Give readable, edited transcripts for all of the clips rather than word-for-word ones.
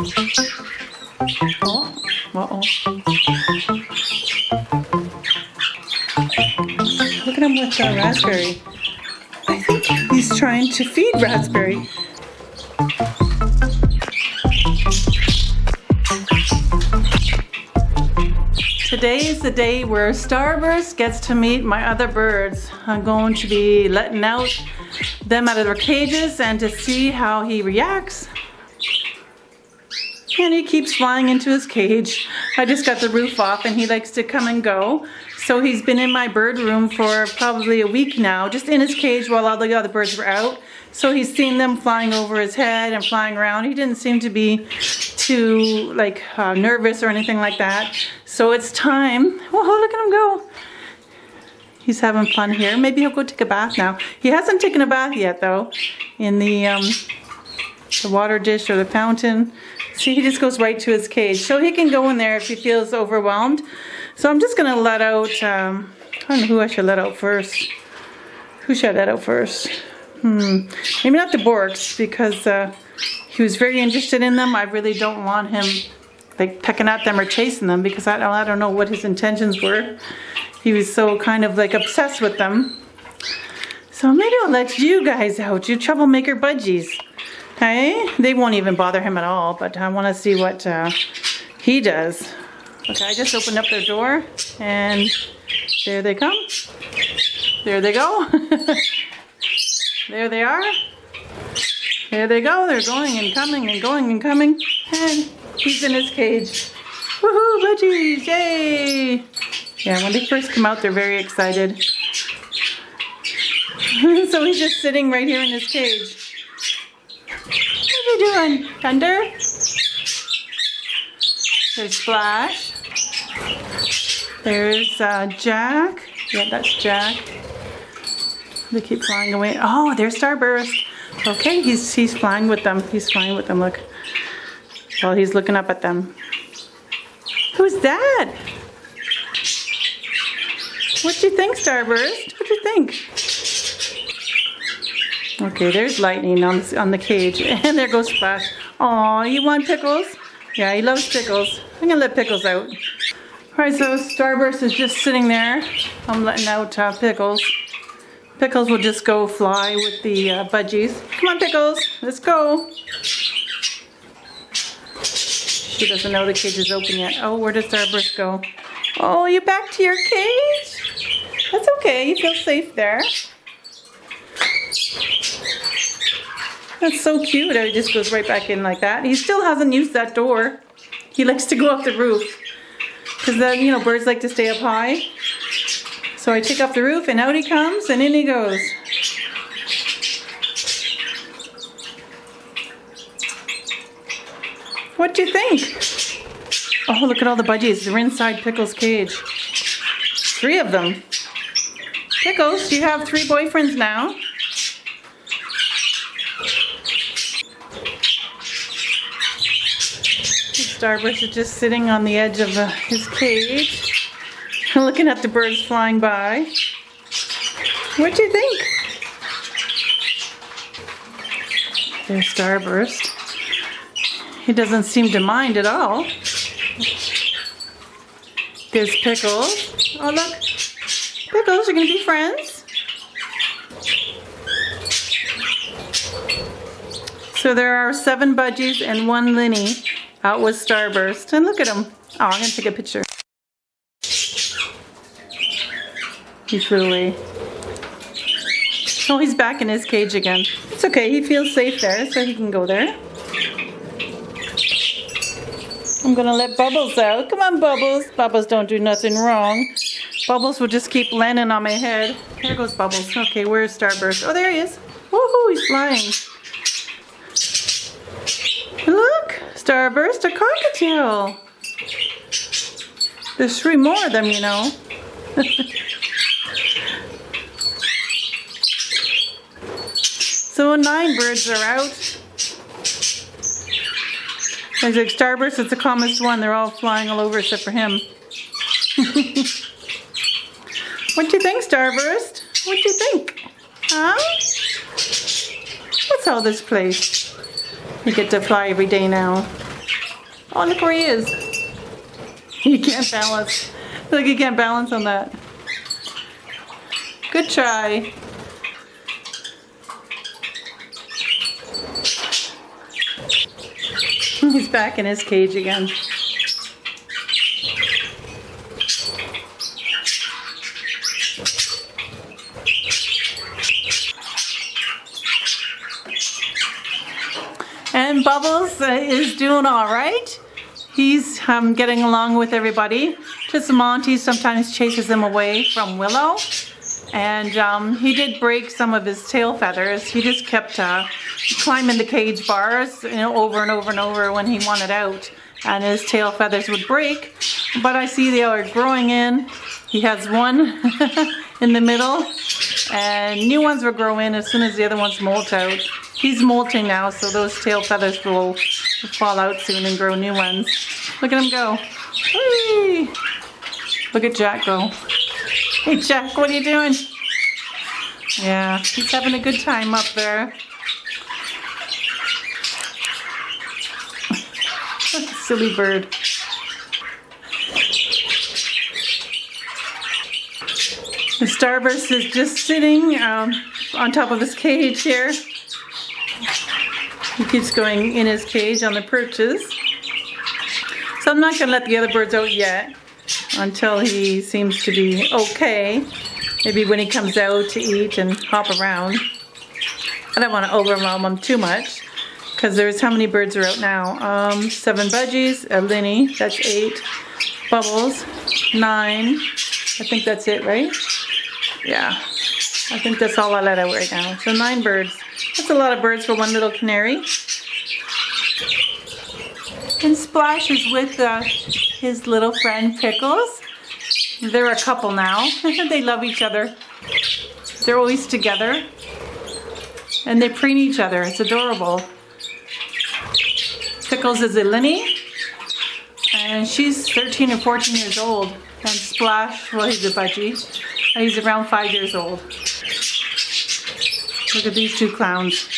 Oh, uh-oh. Look at him with Raspberry. I think he's trying to feed Raspberry. Today is the day where Starburst gets to meet my other birds. I'm going to be letting them out of their cages and to see how he reacts. And he keeps flying into his cage. I just got the roof off and he likes to come and go. So he's been in my bird room for probably a week now, just in his cage while all the other birds were out. So he's seen them flying over his head and flying around. He didn't seem to be too nervous or anything like that. So it's time. Whoa, look at him go. He's having fun here. Maybe he'll go take a bath now. He hasn't taken a bath yet though, in the water dish or the fountain. See, he just goes right to his cage. So he can go in there if he feels overwhelmed. So I'm just gonna let out, I don't know who I should let out first. Who should I let out first? Maybe not the Borks, because he was very interested in them. I really don't want him like pecking at them or chasing them, because I don't know what his intentions were. He was so kind of like obsessed with them. So maybe I'll let you guys out, you troublemaker budgies. Hey, they won't even bother him at all, but I want to see what he does. Okay, I just opened up their door, and there they come. There they go. There they are. There they go. They're going and coming and going and coming, and he's in his cage. Woohoo, budgies! Yay! Yeah, when they first come out, they're very excited. So he's just sitting right here in his cage. What are you doing, Thunder? There's Splash. There's Jack. Yeah, that's Jack. They keep flying away. Oh, there's Starburst. Okay, he's flying with them. He's flying with them, look. Well, he's looking up at them. Who's that? What do you think, Starburst? What do you think? Okay, there's Lightning on the cage. And there goes Splash. Aw, you want Pickles? Yeah, he loves Pickles. I'm gonna let Pickles out. Alright, so Starburst is just sitting there. I'm letting out Pickles. Pickles will just go fly with the budgies. Come on, Pickles, let's go. She doesn't know the cage is open yet. Oh, where does Starburst go? Oh, you back to your cage? That's okay, you feel safe there. That's so cute how he just goes right back in like that. He still hasn't used that door. He likes to go up the roof. Because then, you know, birds like to stay up high. So I take off the roof and out he comes and in he goes. What do you think? Oh, look at all the budgies. They're inside Pickles' cage. 3 of them. Pickles, you have 3 boyfriends now. Starburst is just sitting on the edge of his cage, looking at the birds flying by. What do you think? There's Starburst. He doesn't seem to mind at all. There's Pickles. Oh look, Pickles, you're gonna be friends? So there are 7 budgies and 1 Linny out with Starburst. And look at him. Oh, I'm gonna take a picture. He flew away. Oh, he's back in his cage again. It's okay, he feels safe there, so he can go there. I'm gonna let Bubbles out. Come on, Bubbles. Bubbles don't do nothing wrong. Bubbles will just keep landing on my head. There goes Bubbles. Okay, where's Starburst? Oh, there he is. Woohoo, he's flying. Look, Starburst, a cockatiel. There's 3 more of them, you know. So 9 birds are out. There's like Starburst, it's the calmest one. They're all flying all over except for him. What do you think, Starburst? What do you think? Huh? What's all this place? You get to fly every day now. Oh, look where he is. You can't balance. Look, you can't balance on that. Good try. He's back in his cage again. And Bubbles is doing all right. He's getting along with everybody. Just Monty sometimes chases him away from Willow. And he did break some of his tail feathers. He just kept climbing the cage bars, you know, over and over and over when he wanted out. And his tail feathers would break. But I see they are growing in. He has one in the middle. And new ones will grow in as soon as the other ones molt out. He's molting now, so those tail feathers will fall out soon and grow new ones. Look at him go. Whee! Look at Jack go. Hey Jack, what are you doing? Yeah, he's having a good time up there. Silly bird. The Starburst is just sitting on top of his cage here. He keeps going in his cage on the perches. So I'm not going to let the other birds out yet until he seems to be okay. Maybe when he comes out to eat and hop around. I don't want to overwhelm him too much because there's how many birds are out now? 7 budgies, a Linny, that's 8. Bubbles, 9. I think that's it, right? Yeah, I think that's all I let out right now. So 9 birds. That's a lot of birds for one little canary. And Splash is with his little friend Pickles. They're a couple now. They love each other. They're always together. And they preen each other. It's adorable. Pickles is a Linny. And she's 13 or 14 years old. And Splash, well, he's a budgie. He's around 5 years old. Look at these two clowns.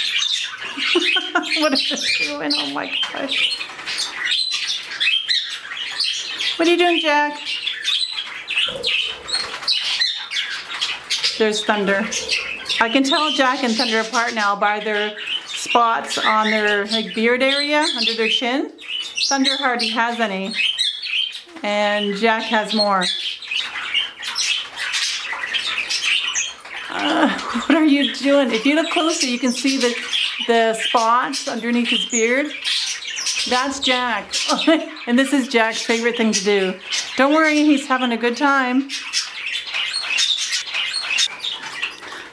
What are they doing? Oh my gosh. What are you doing, Jack? There's Thunder. I can tell Jack and Thunder apart now by their spots on their beard area under their chin. Thunder hardly has any. And Jack has more. What are you doing? If you look closer, you can see the spots underneath his beard. That's Jack. And this is Jack's favorite thing to do. Don't worry, he's having a good time.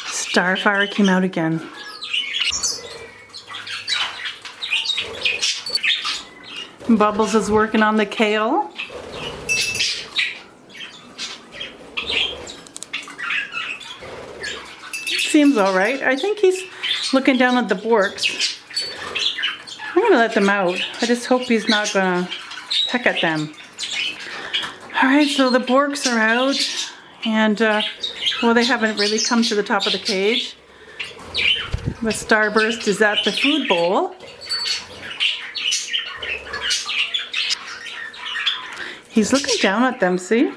Starfire came out again. Bubbles is working on the kale. Seems all right. I think he's looking down at the borks. I'm going to let them out. I just hope he's not going to peck at them. All right, so the borks are out. And, well, they haven't really come to the top of the cage. The Starburst is at the food bowl. He's looking down at them, see?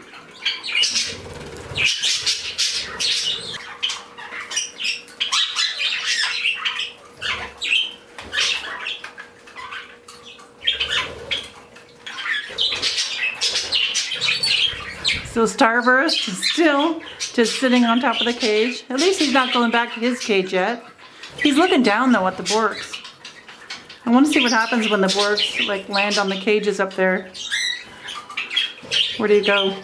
So Starburst is still just sitting on top of the cage. At least he's not going back to his cage yet. He's looking down though at the borks. I want to see what happens when the borks like land on the cages up there. Where did he go?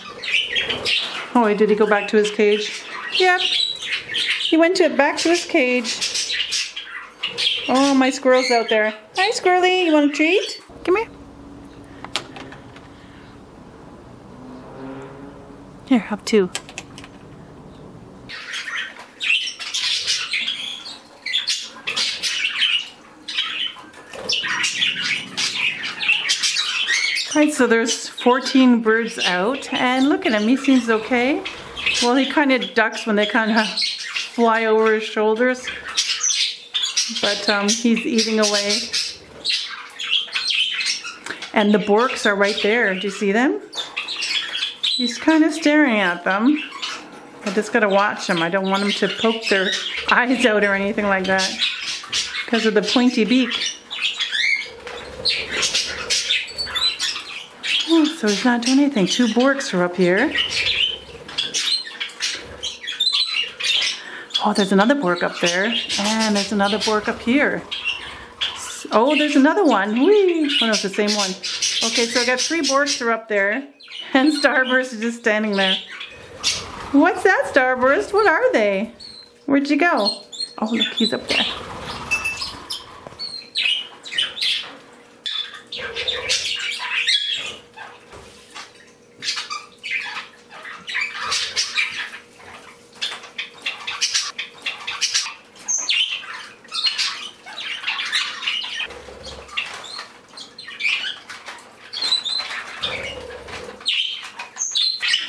Oh, did he go back to his cage? Yep. He went back to his cage. Oh, my squirrel's out there. Hi, Squirrely. You want a treat? Come here. Here, have 2. Alright, so there's 14 birds out, and look at him, he seems okay. Well, he kind of ducks when they kind of fly over his shoulders, but he's eating away. And the Borks are right there. Do you see them? He's kind of staring at them. I just gotta watch them. I don't want them to poke their eyes out or anything like that because of the pointy beak. Oh, so he's not doing anything. 2 Borks are up here. Oh, there's another Bork up there. And there's another Bork up here. Oh, there's another one. Whee! Oh, no, it's the same one. Okay, so I got 3 Borks are up there. And Starburst is just standing there. What's that, Starburst? What are they? Where'd you go? Oh, look, he's up there.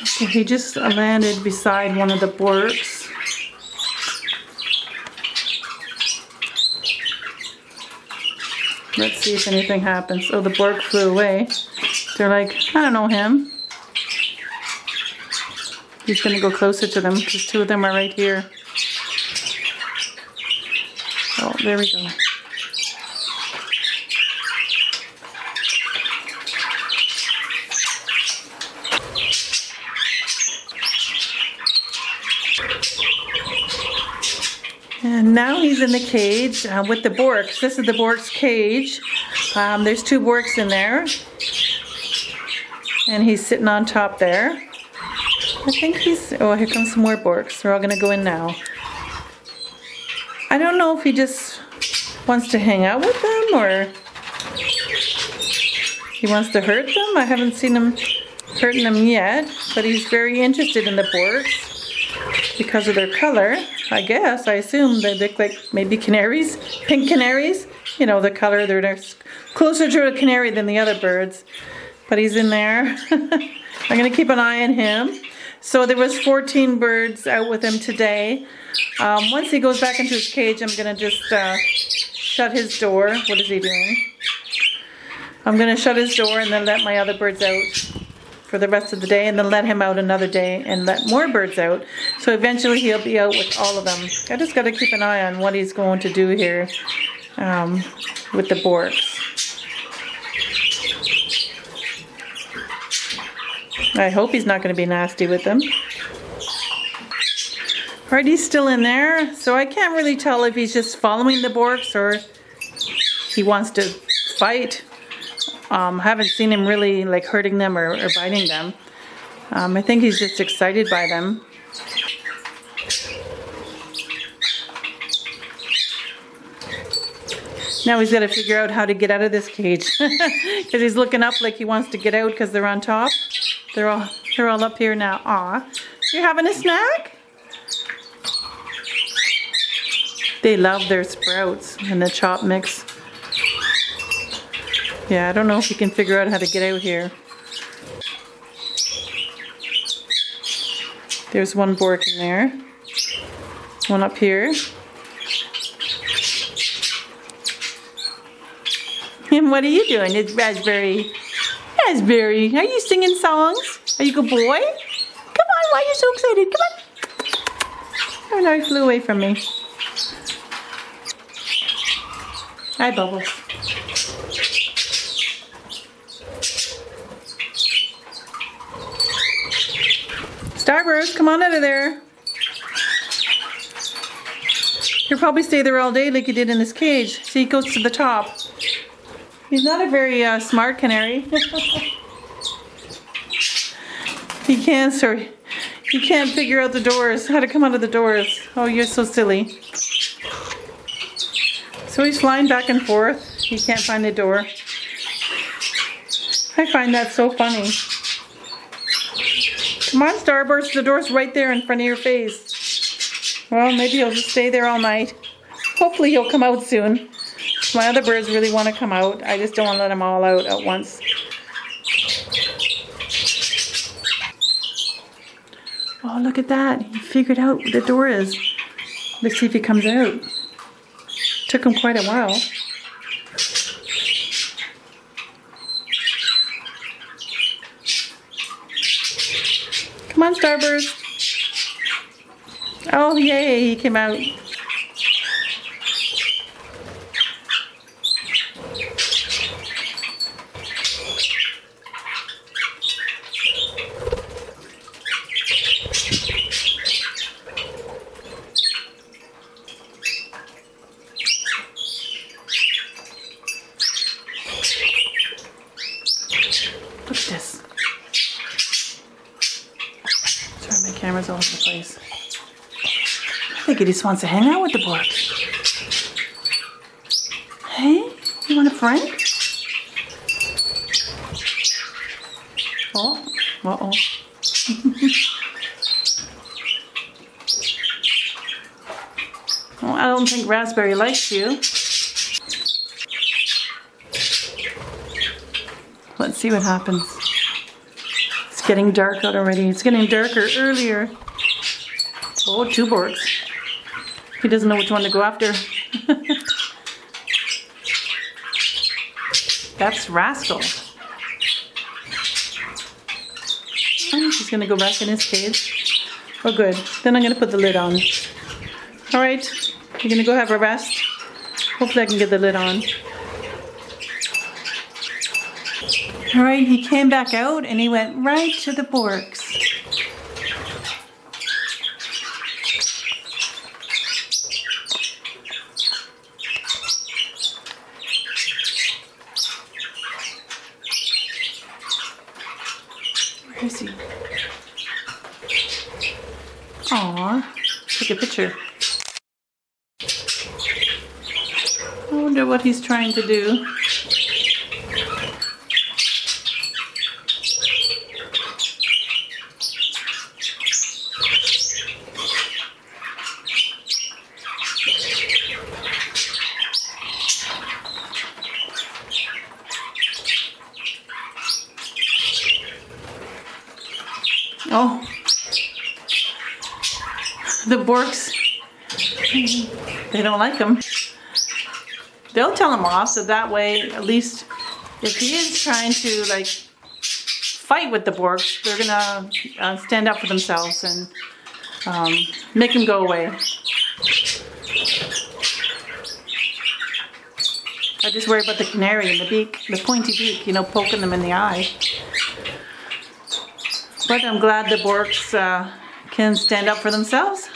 So he just landed beside one of the Borks. Let's see if anything happens. Oh, the Bork flew away. They're like, I don't know him. He's going to go closer to them because 2 of them are right here. Oh, there we go. And now he's in the cage with the Borks. This is the Bork's cage. There's 2 Borks in there. And he's sitting on top there. I think he's... Oh, here comes some more Borks. They're all going to go in now. I don't know if he just wants to hang out with them or he wants to hurt them. I haven't seen him hurting them yet. But he's very interested in the Borks because of their color. I guess, I assume they look like maybe canaries, pink canaries. You know, the color, they're closer to a canary than the other birds. But he's in there. I'm going to keep an eye on him. So there was 14 birds out with him today. Once he goes back into his cage, I'm going to just shut his door. What is he doing? I'm going to shut his door and then let my other birds out for the rest of the day, and then let him out another day and let more birds out. So eventually he'll be out with all of them. I just got to keep an eye on what he's going to do here with the Borks. I hope he's not going to be nasty with them. Alright, he's still in there, so I can't really tell if he's just following the Borks or he wants to fight. Haven't seen him really like hurting them or biting them. I think he's just excited by them. Now he's got to figure out how to get out of this cage because he's looking up like he wants to get out because they're on top. They're all up here now. Aw, you're having a snack? They love their sprouts and the chop mix. Yeah, I don't know if he can figure out how to get out here. There's 1 Bork in there. One up here. And what are you doing? It's Raspberry. Raspberry, are you singing songs? Are you a good boy? Come on, why are you so excited? Come on. Oh no, he flew away from me. Hi, Bubbles. Starburst, come on out of there. He'll probably stay there all day like he did in his cage. See, he goes to the top. He's not a very smart canary. He can't figure out the doors, how to come out of the doors. Oh, you're so silly. So he's flying back and forth. He can't find the door. I find that so funny. Come on, Starburst, the door's right there in front of your face. Well, maybe he'll just stay there all night. Hopefully he'll come out soon. My other birds really want to come out. I just don't want to let them all out at once. Oh, look at that. He figured out what the door is. Let's see if he comes out. Took him quite a while. Come on, Starburst. Oh, yay, he came out. Look at this. Sorry, my camera's all over the place. I think he just wants to hang out with the board. Hey, you want a friend? Oh, uh-oh. Well, I don't think Raspberry likes you. Let's see what happens. It's getting dark out already. It's getting darker earlier. Oh, 2 Borks. He doesn't know which one to go after. That's Rascal. Oh, he's going to go back in his cage. Oh, good. Then I'm going to put the lid on. All right. You're going to go have a rest. Hopefully I can get the lid on. All right, he came back out and he went right to the Borks. Where is he? Aw, take a picture. I wonder what he's trying to do. Oh, the Borks, they don't like him. They'll tell him off, so that way, at least, if he is trying to, like, fight with the Borks, they're gonna stand up for themselves and make him go away. I just worry about the canary and the beak, the pointy beak, you know, poking them in the eye. But I'm glad the Borks can stand up for themselves.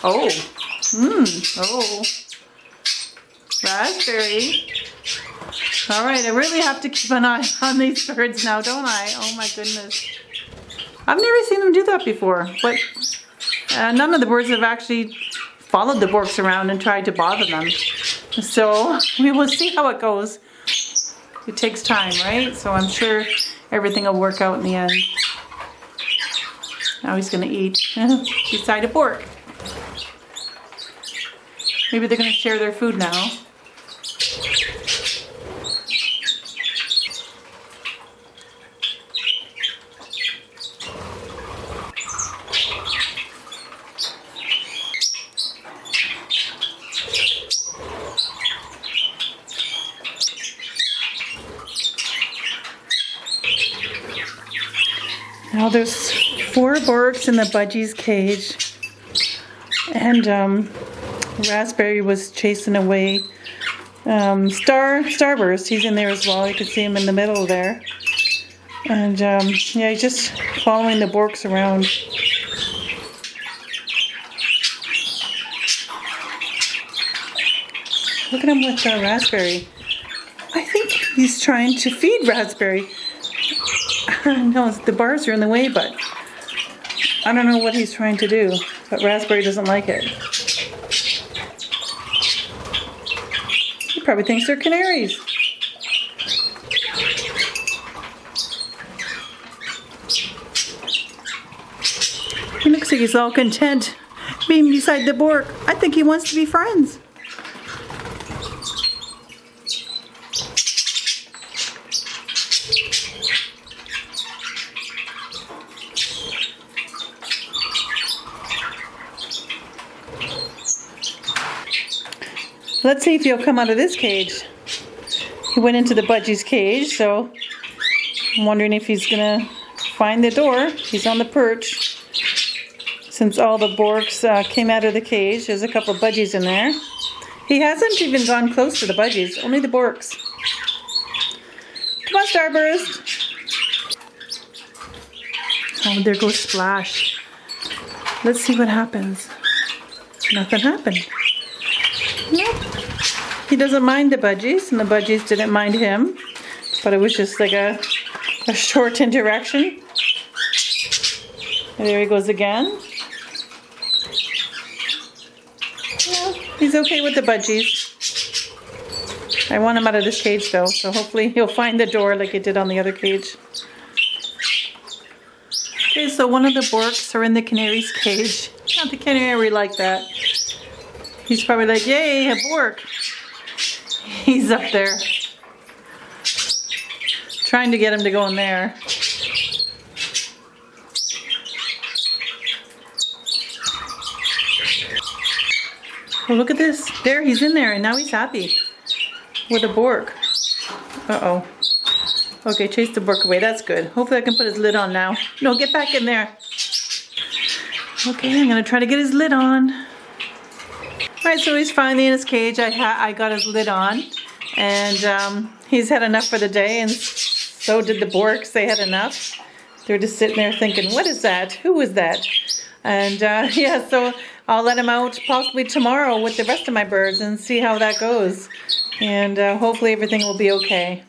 Oh, oh, Raspberry. All right, I really have to keep an eye on these birds now, don't I? Oh my goodness. I've never seen them do that before, but none of the birds have actually followed the Borks around and tried to bother them. So we will see how it goes. It takes time, right? So I'm sure everything will work out in the end. Now he's gonna eat beside a Bork. Maybe they're gonna share their food now. Now there's 4 Borks in the Budgie's cage, and Raspberry was chasing away Starburst. He's in there as well. You can see him in the middle there, and yeah, he's just following the Borks around. Look at him with Raspberry. I think he's trying to feed Raspberry. No, the bars are in the way, but I don't know what he's trying to do, but Raspberry doesn't like it. He probably thinks they're canaries. He looks like he's all content being beside the Bork. I think he wants to be friends. Let's see if he'll come out of this cage. He went into the budgie's cage, so I'm wondering if he's gonna find the door. He's on the perch. Since all the Borks came out of the cage, there's a couple of budgies in there. He hasn't even gone close to the budgies, only the Borks. Come on, Starburst. Oh, there goes Splash. Let's see what happens. Nothing happened. Nope. He doesn't mind the budgies, and the budgies didn't mind him. But it was just like a short interaction. And there he goes again. Yeah, he's okay with the budgies. I want him out of this cage though, so hopefully he'll find the door like he did on the other cage. Okay, so one of the Borks are in the canary's cage. Not the canary like that. He's probably like, yay, a Bork. He's up there. Trying to get him to go in there. Oh, look at this. There, he's in there, and now he's happy with a Bork. Uh-oh. Okay, chase the Bork away. That's good. Hopefully I can put his lid on now. No, get back in there. Okay, I'm going to try to get his lid on. Alright, so he's finally in his cage. I got his lid on. And he's had enough for the day, and so did the Borks. They had enough. They're just sitting there thinking, what is that? Who is that? And yeah, so I'll let him out possibly tomorrow with the rest of my birds and see how that goes. And hopefully everything will be okay.